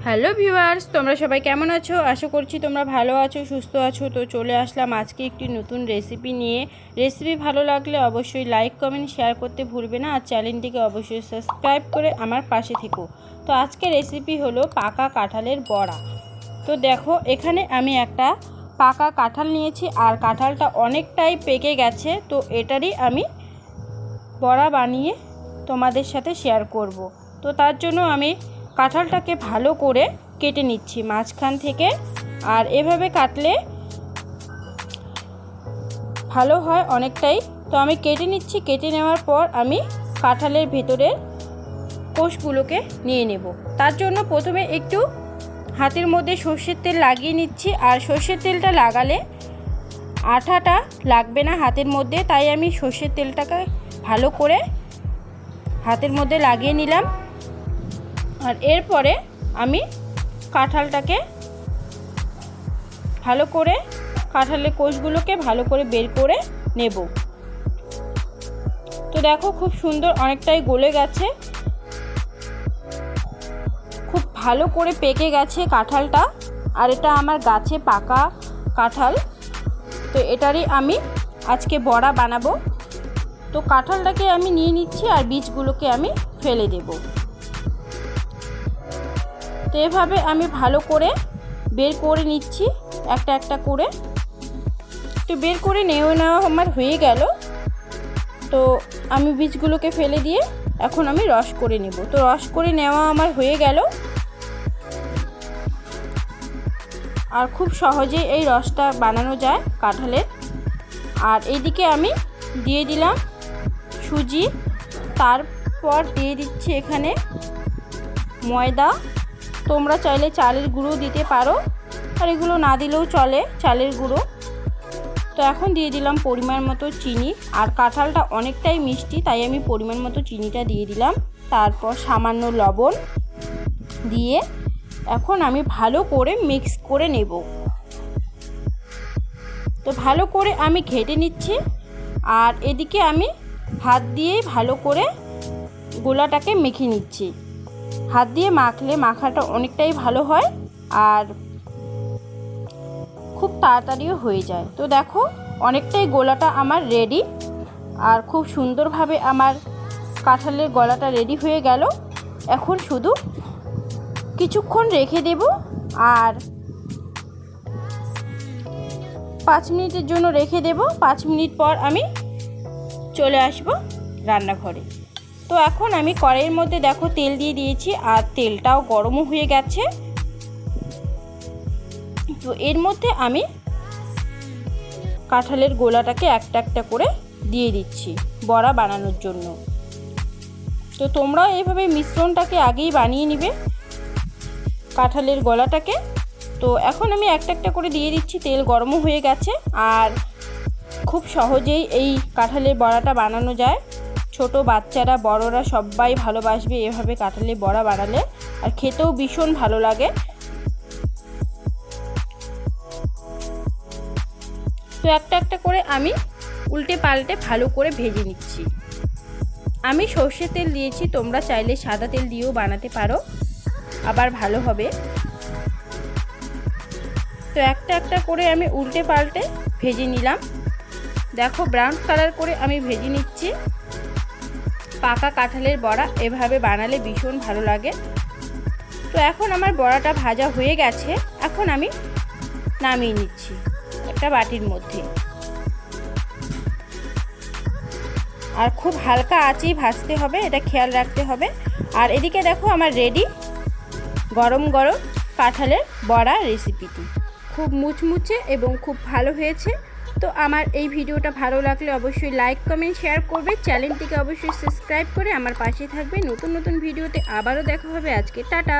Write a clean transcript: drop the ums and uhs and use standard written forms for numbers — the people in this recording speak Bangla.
হ্যালো ভিউয়ার্স, তোমরা সবাই কেমন আছো? আশা করছি তোমরা ভালো আছো, সুস্থ আছো। তো চলে আসলাম আজকে একটি নতুন রেসিপি নিয়ে। রেসিপি ভালো লাগলে অবশ্যই লাইক কমেন্ট শেয়ার করতে ভুলবে না, আর চ্যানেলটিকে অবশ্যই সাবস্ক্রাইব করে আমার পাশে থেকো। তো আজকে রেসিপি হলো পাকা কাঁঠালের বড়া। তো দেখো, এখানে আমি একটা পাকা কাঁঠাল নিয়েছি, আর কাঁঠালটা অনেকটাই পেকে গেছে। তো এটারই আমি বড়া বানিয়ে তোমাদের সাথে শেয়ার করব। তো তার জন্য আমি কাঁঠালটাকে ভালো করে কেটে নিচ্ছি মাঝখান থেকে, আর এভাবে কাটলে ভালো হয় অনেকটাই। তো আমি কেটে নিচ্ছি। কেটে নেওয়ার পর আমি কাঁঠালের ভেতরের কোষগুলোকে নিয়ে নেব। তার জন্য প্রথমে একটু হাতের মধ্যে সর্ষের তেল লাগিয়ে নিচ্ছি, আর সর্ষের তেলটা লাগালে আঠাটা লাগবে না হাতের মধ্যে, তাই আমি সর্ষের তেলটাকে ভালো করে হাতের মধ্যে লাগিয়ে নিলাম। আর এরপরে আমি কাঁঠালটাকে ভালো করে, কাঁঠালের কোষগুলোকে ভালো করে বের করে নেব। তো দেখো, খুব সুন্দর অনেকটাই গলে গেছে, খুব ভালো করে পেকে গেছে কাঁঠালটা। আর এটা আমার গাছে পাকা কাঁঠাল, তো এটারই আমি আজকে বড়া বানাবো। তো কাঁঠালটাকে আমি নিয়ে নিচ্ছি, আর বীজগুলোকে আমি ফেলে দেব। তো এভাবে আমি ভালো করে বের করে নিচ্ছি একটা একটা করে। তো বের করে নেওয়া আমার হয়ে গেল। তো আমি বীজগুলোকে ফেলে দিয়ে এখন আমি রস করে নেব। তো রস করে নেওয়া আমার হয়ে গেল, আর খুব সহজেই এই রসটা বানানো যায় কাঁঠালের। আর এইদিকে আমি দিয়ে দিলাম সুজি, তারপর দিয়ে দিচ্ছি এখানে ময়দা। তোমরা চাইলে চালের গুঁড়ো দিতে পারো, আর এগুলো না দিলেও চলে, চালের গুঁড়ো। তো এখন দিয়ে দিলাম পরিমাণ মতো চিনি, আর কাঁঠালটা অনেকটাই মিষ্টি, তাই আমি পরিমাণ মতো চিনিটা দিয়ে দিলাম। তারপর সামান্য লবণ দিয়ে এখন আমি ভালো করে মিক্স করে নেব। তো ভালো করে আমি ঘেটে নিচ্ছি, আর এদিকে আমি হাত দিয়ে ভালো করে গোলাটাকে মেখে নিচ্ছি। হাত দিয়ে মাখলে মাখাটা অনেকটাই ভালো হয়, আর খুব তাড়াতাড়িও হয়ে যায়। তো দেখো, অনেকটাই গোলাটা আমার রেডি, আর খুব সুন্দরভাবে আমার কাঁঠালের গলাটা রেডি হয়ে গেল। এখন শুধু কিছুক্ষণ রেখে দেব, আর 5 মিনিটের জন্য রেখে দেব। 5 মিনিট পর আমি চলে আসব রান্নাঘরে। তো এখন আমি কড়াইয়ের মধ্যে দেখো তেল দিয়ে দিয়েছি, আর তেলটাও গরমও হয়ে গেছে। তো এর মধ্যে আমি কাঁঠালের গোলাটাকে একটা একটা করে দিয়ে দিচ্ছি বড়া বানানোর জন্য। তো তোমরাও এইভাবে মিশ্রণটাকে আগেই বানিয়ে নিবে কাঁঠালের গলাটাকে। তো এখন আমি একটা একটা করে দিয়ে দিচ্ছি, তেল গরমও হয়ে গেছে। আর খুব সহজেই এই কাঁঠালের বড়াটা বানানো যায়। ছোট বাচ্চারা বড়রা সবাই ভালোবাসবে এভাবে কাঁঠালের বড়া বানালে, আর খেতেও ভীষণ ভালো লাগে। তো একটা একটা করে আমি উল্টে পাল্টে ভালো করে ভেজে নিচ্ছি। আমি সর্ষের তেল দিয়েছি, তোমরা চাইলে সাদা তেল দিয়েও বানাতে পারো, আবার ভালো হবে। তো একটা একটা করে আমি উল্টে পাল্টে ভেজে নিলাম। দেখো, ব্রাউন কালার করে আমি ভেজে নিচ্ছি। পাকা কাঁঠালের বড়া এভাবে বানালে ভীষণ ভালো লাগে। তো এখন আমার বড়াটা ভাজা হয়ে গেছে, এখন আমি নামিয়ে নিচ্ছি একটা বাটির মধ্যে। আর খুব হালকা আঁচেই ভাজতে হবে, এটা খেয়াল রাখতে হবে। আর এদিকে দেখো, আমার রেডি গরম গরম কাঁঠালের বড়া রেসিপিটি। খুব মুচমুচে এবং খুব ভালো হয়েছে। তো আমার এই ভিডিওটা ভালো লাগলে অবশ্যই লাইক কমেন্ট শেয়ার করবে, চ্যানেলটিকে অবশ্যই সাবস্ক্রাইব করে আমার পাশে থাকবে। নতুন নতুন ভিডিওতে আবারও দেখা হবে। আজকে টাটা।